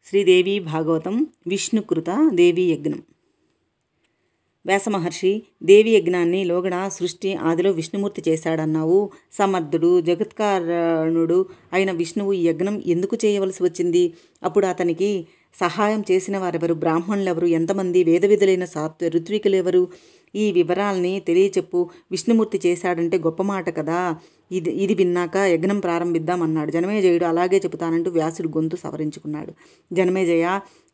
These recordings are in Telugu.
శ్రీదేవి భాగవతం విష్ణుకృత దేవీ యజ్ఞం. వ్యాసమహర్షి, దేవి యజ్ఞాన్ని లోగడ సృష్టి ఆదిలో విష్ణుమూర్తి చేశాడన్నావు. సమర్థుడు జగత్కారణుడు అయిన విష్ణువు ఈ యజ్ఞం ఎందుకు చేయవలసి వచ్చింది? అప్పుడు అతనికి సహాయం చేసిన వారెవరు? బ్రాహ్మణులెవరు? ఎంతమంది? వేదవిధులైన ఋత్వికులెవరు? ఈ వివరాల్ని తెలియచెప్పు. విష్ణుమూర్తి చేశాడంటే గొప్ప మాట కదా. ఇది విన్నాక యజ్ఞం ప్రారంభిద్దామన్నాడు. జనమేజయుడు అలాగే చెబుతానంటూ వ్యాసుడు గొంతు సవరించుకున్నాడు. జనమేజయ,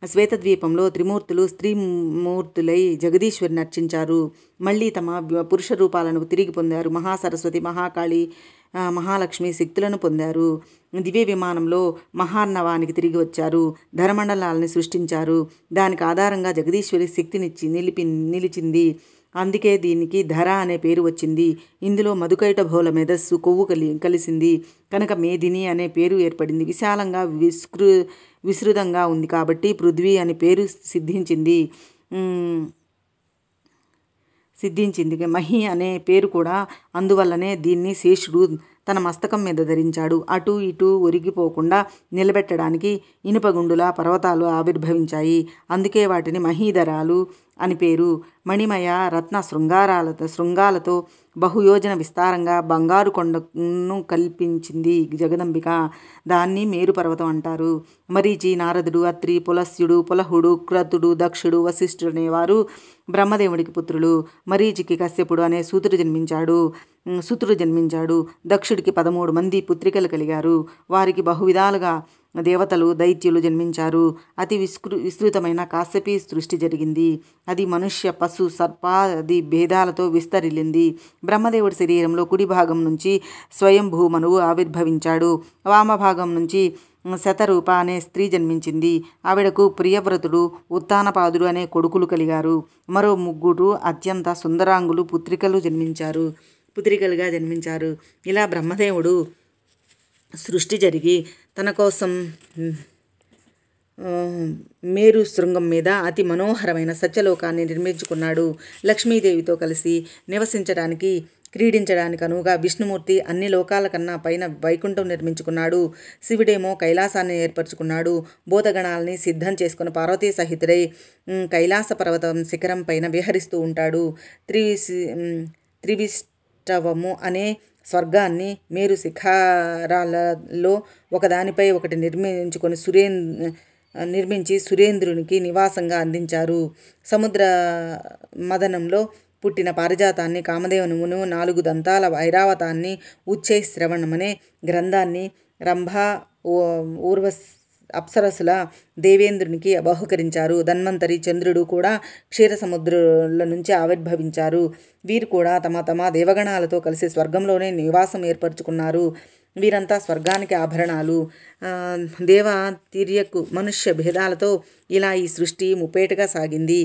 శ్వేతద్వీపంలో త్రిమూర్తులు స్త్రీమూర్తులై జగదీశ్వరిని అర్చించారు. మళ్ళీ తమ పురుష రూపాలను తిరిగి పొందారు. మహాసరస్వతి, మహాకాళి, మహాలక్ష్మి శక్తులను పొందారు. దివ్య విమానంలో మహార్ణవానికి తిరిగి వచ్చారు. ధరమండలాలని సృష్టించారు. దానికి ఆధారంగా జగదీశ్వరి శక్తినిచ్చి నిలిచింది. అందుకే దీనికి ధర అనే పేరు వచ్చింది. ఇందులో మధుకైట భౌల మేధస్సు కొవ్వు కలిసింది కనుక మేదిని అనే పేరు ఏర్పడింది. విశాలంగా విస్తృతంగా ఉంది కాబట్టి పృథ్వీ అనే పేరు సిద్ధించింది. మహి అనే పేరు కూడా అందువల్లనే దీన్ని శేషుడు తన మస్తకం మీద ధరించాడు. అటు ఇటు ఒరిగిపోకుండా నిలబెట్టడానికి ఇనుపగుండులా పర్వతాలు ఆవిర్భవించాయి. అందుకే వాటిని మహీధరాలు అని పేరు. మణిమయ రత్న శృంగాలతో బహుయోజన విస్తారంగా బంగారు కొండను కల్పించింది జగదంబిక. దాన్ని మేరు పర్వతం అంటారు. మరీచి, నారదుడు, అత్రి, పులస్యుడు, పులహుడు, క్రతుడు, దక్షుడు, వశిష్ఠుడు అనేవారు బ్రహ్మదేవుడికి పుత్రులు. మరీచికి కశ్యపుడు అనే సుతుడు జన్మించాడు. దక్షుడికి 13 మంది పుత్రికలు కలిగారు. వారికి బహువిధాలుగా దేవతలు, దైత్యులు జన్మించారు. అతి విస్తృతమైన కాశ్యపీ సృష్టి జరిగింది. అది మనుష్య, పశు, సర్పాది భేదాలతో విస్తరిల్లింది. బ్రహ్మదేవుడి శరీరంలో కుడి భాగం నుంచి స్వయంభూమనువు ఆవిర్భవించాడు. వామభాగం నుంచి శతరూప అనే స్త్రీ జన్మించింది. ఆవిడకు ప్రియవ్రతుడు, ఉత్తానపాదుడు అనే కొడుకులు కలిగారు. మరో 3 అత్యంత సుందరాంగులు పుత్రికలుగా జన్మించారు. ఇలా బ్రహ్మదేవుడు సృష్టి జరిగి తన కోసం మేరు శృంగం మీద అతి మనోహరమైన సత్యలోకాన్ని నిర్మించుకున్నాడు. లక్ష్మీదేవితో కలిసి నివసించడానికి, క్రీడించడానికి అనువుగా విష్ణుమూర్తి అన్ని లోకాల కన్నా పైన వైకుంఠం నిర్మించుకున్నాడు. శివుడేమో కైలాసాన్ని ఏర్పరచుకున్నాడు. భూతగణాలని సిద్ధం చేసుకుని పార్వతీ సహితుడై కైలాస పర్వతం శిఖరం పైన విహరిస్తూ ఉంటాడు. త్రివిష్టవము అనే స్వర్గాన్ని మేరు శిఖరాలలో ఒకదానిపై ఒకటి నిర్మించి సురేంద్రునికి నివాసంగా అందించారు. సముద్ర మదనంలో పుట్టిన పారిజాతాన్ని, కామధేనువును, 4 దంతాల ఐరావతాన్ని, ఉచ్చైశ్రవణమనే గ్రంథాన్ని రంభ, అప్సరసుల దేవేంద్రునికి బహుకరించారు. ధన్వంతరి, చంద్రుడు కూడా క్షీర సముద్రుల నుంచి ఆవిర్భవించారు. వీరు కూడా తమ దేవగణాలతో కలిసి స్వర్గంలోనే నివాసం ఏర్పరచుకున్నారు. వీరంతా స్వర్గానికి ఆభరణాలు. దేవ, తిర్యకు, మనుష్య భేదాలతో ఇలా ఈ సృష్టి ముప్పేటగా సాగింది.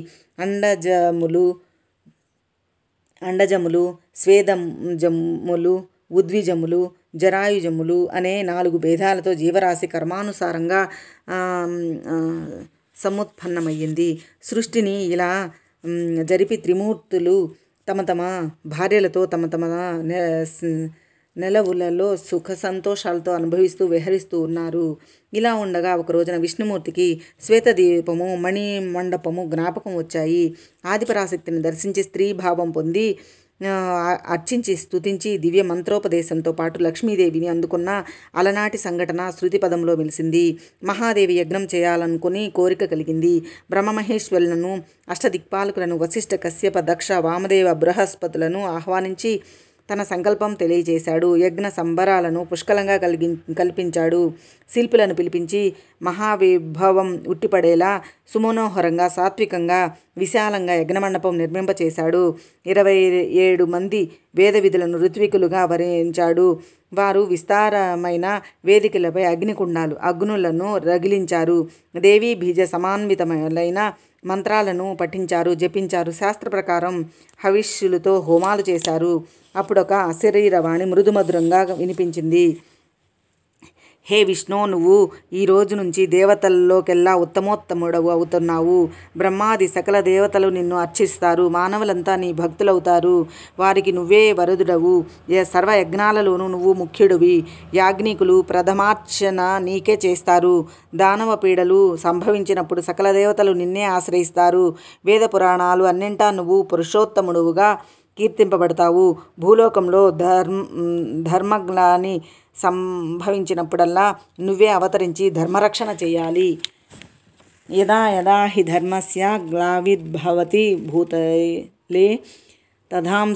అండజములు, స్వేదజములు, ఉద్విజములు, జరాయుజములు అనే 4 భేదాలతో జీవరాశి కర్మానుసారంగా సముత్పన్నమయ్యింది. సృష్టిని ఇలా జరిపి త్రిమూర్తులు తమ భార్యలతో తమ నెలవులలో సుఖ సంతోషాలతో అనుభవిస్తూ విహరిస్తూ ఉన్నారు. ఇలా ఉండగా ఒక రోజున విష్ణుమూర్తికి శ్వేతద్వీపము, మణిమండపము జ్ఞాపకం వచ్చాయి. ఆదిపరాశక్తిని దర్శించి స్త్రీభావం పొంది అర్చించి స్తుతించి దివ్య మంత్రోపదేశంతో పాటు లక్ష్మీదేవిని అందుకున్న అలనాటి సంఘటన శృతి పదంలో మెలిసింది. మహాదేవి యజ్ఞం చేయాలనుకుని కోరిక కలిగింది. బ్రహ్మమహేశ్వరులను, అష్టదిక్పాలకులను, వశిష్ఠ, కశ్యప, దక్ష, వామదేవ, బృహస్పతులను ఆహ్వానించి తన సంకల్పం తెలియజేశాడు. యజ్ఞ సంబరాలను పుష్కలంగా కల్పించాడు. శిల్పులను పిలిపించి మహావిభవం ఉట్టిపడేలా సుమనోహరంగా, సాత్వికంగా, విశాలంగా యజ్ఞమండపం నిర్మింపచేశాడు. 27 మంది వేద విధులను ఋత్వికులుగా వరించాడు. వారు విస్తారమైన వేదికలపై అగ్నులను రగిలించారు. దేవీ బీజ సమాన్వితములైన మంత్రాలను పఠించారు, జపించారు. శాస్త్ర ప్రకారం హవిష్యులతో హోమాలు చేశారు. అప్పుడొక అశరీరవాణి మృదుమధురంగా వినిపించింది. హే విష్ణు, నువ్వు ఈ రోజు నుంచి దేవతల్లోకెల్లా ఉత్తమోత్తముడవు అవుతున్నావు. బ్రహ్మాది సకల దేవతలు నిన్ను అర్చిస్తారు. మానవులంతా నీ భక్తులవుతారు. వారికి నువ్వే వరదుడవు. సర్వ యజ్ఞాలలోనూ నువ్వు ముఖ్యుడివి. యాజ్ఞికులు ప్రథమార్చన నీకే చేస్తారు. దానవ పీడలు సంభవించినప్పుడు సకల దేవతలు నిన్నే ఆశ్రయిస్తారు. వేద పురాణాలు అన్నింటా నువ్వు పురుషోత్తముడువుగా కీర్తింపబడతావు. భూలోకంలో ధర్మగ్లాని సంభవించినప్పుడల్లా నువ్వే అవతరించి ధర్మరక్షణ చేయాలి. యదా యదా హి ధర్మస్య గ్లావిర్భవతి భూతలే తథాంసేనావతీర్యాంసు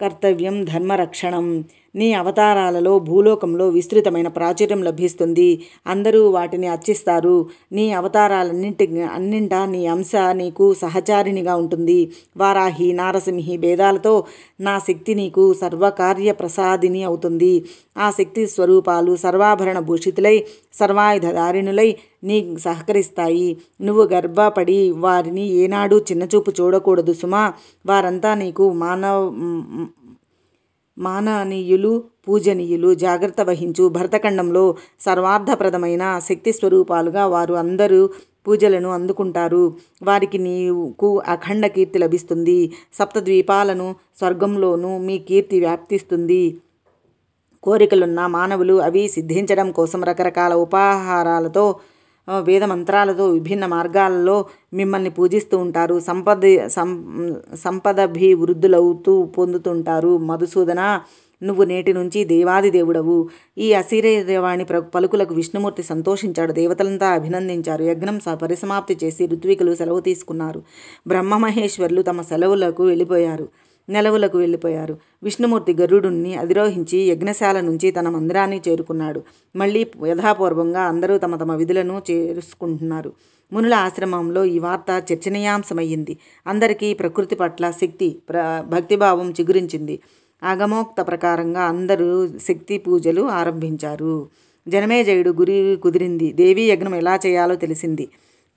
కర్తవ్యం ధర్మరక్షణం. నీ అవతారాలలో భూలోకంలో విస్తృతమైన ప్రాచుర్యం లభిస్తుంది. అందరూ వాటిని అర్చిస్తారు. నీ అన్నింటా నీ అంశ నీకు సహచారిణిగా ఉంటుంది. వారాహి, నారసింహి భేదాలతో నా శక్తి నీకు సర్వకార్య ప్రసాదిని అవుతుంది. ఆ శక్తి స్వరూపాలు సర్వాభరణ భూషితులై సర్వాయుధారిణులై నీ సహకరిస్తాయి. నువ్వు గర్భపడి వారిని ఏనాడు చిన్నచూపు చూడకూడదు సుమా. వారంతా నీకు మాననీయులు, పూజనీయులు. జాగ్రత్త వహించు. భరతఖండంలో సర్వార్థప్రదమైన శక్తి స్వరూపాలుగా వారు అందరూ పూజలను అందుకుంటారు. వారికి నీకు అఖండ కీర్తి లభిస్తుంది. సప్తద్వీపాలను స్వర్గంలోనూ మీ కీర్తి వ్యాప్తిస్తుంది. కోరికలున్న మానవులు అవి సిద్ధించడం కోసం రకరకాల ఉపాహారాలతో, వేద మంత్రాలతో, విభిన్న మార్గాలలో మిమ్మల్ని పూజిస్తూ ఉంటారు. సంపదభివృద్ధులవుతూ పొందుతుంటారు. మధుసూదన, నువ్వు నేటి నుంచి దేవాది దేవుడవు. ఈ అశరీరవాణి పలుకులకు విష్ణుమూర్తి సంతోషించాడు. దేవతలంతా అభినందించారు. యజ్ఞం పరిసమాప్తి చేసి ఋత్వికులు సెలవు తీసుకున్నారు. బ్రహ్మమహేశ్వరులు తమ నెలవులకు వెళ్ళిపోయారు. విష్ణుమూర్తి గరుడుని అధిరోహించి యజ్ఞశాల నుంచి తన మందిరానికి చేరుకున్నాడు. మళ్ళీ యథాపూర్వంగా అందరూ తమ తమ విధులను చేసుకుంటున్నారు. మునుల ఆశ్రమంలో ఈ వార్త చర్చనీయాంశమయ్యింది. అందరికీ ప్రకృతి పట్ల భక్తిభావం చిగురించింది. ఆగమోక్త ప్రకారంగా అందరూ శక్తి పూజలు ఆరంభించారు. జనమేజయుడు గురి కుదిరింది. దేవీ యజ్ఞం ఎలా చేయాలో తెలిసింది.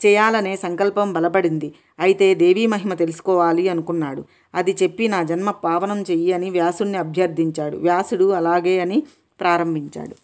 చేయాలనే సంకల్పం బలపడింది. అయితే దేవీ మహిమ తెలుసుకోవాలి అనుకున్నాడు. అది చెప్పి నా జన్మ పావనం చెయ్యి అని వ్యాసుడిని అభ్యర్థించాడు. వ్యాసుడు అలాగే అని ప్రారంభించాడు.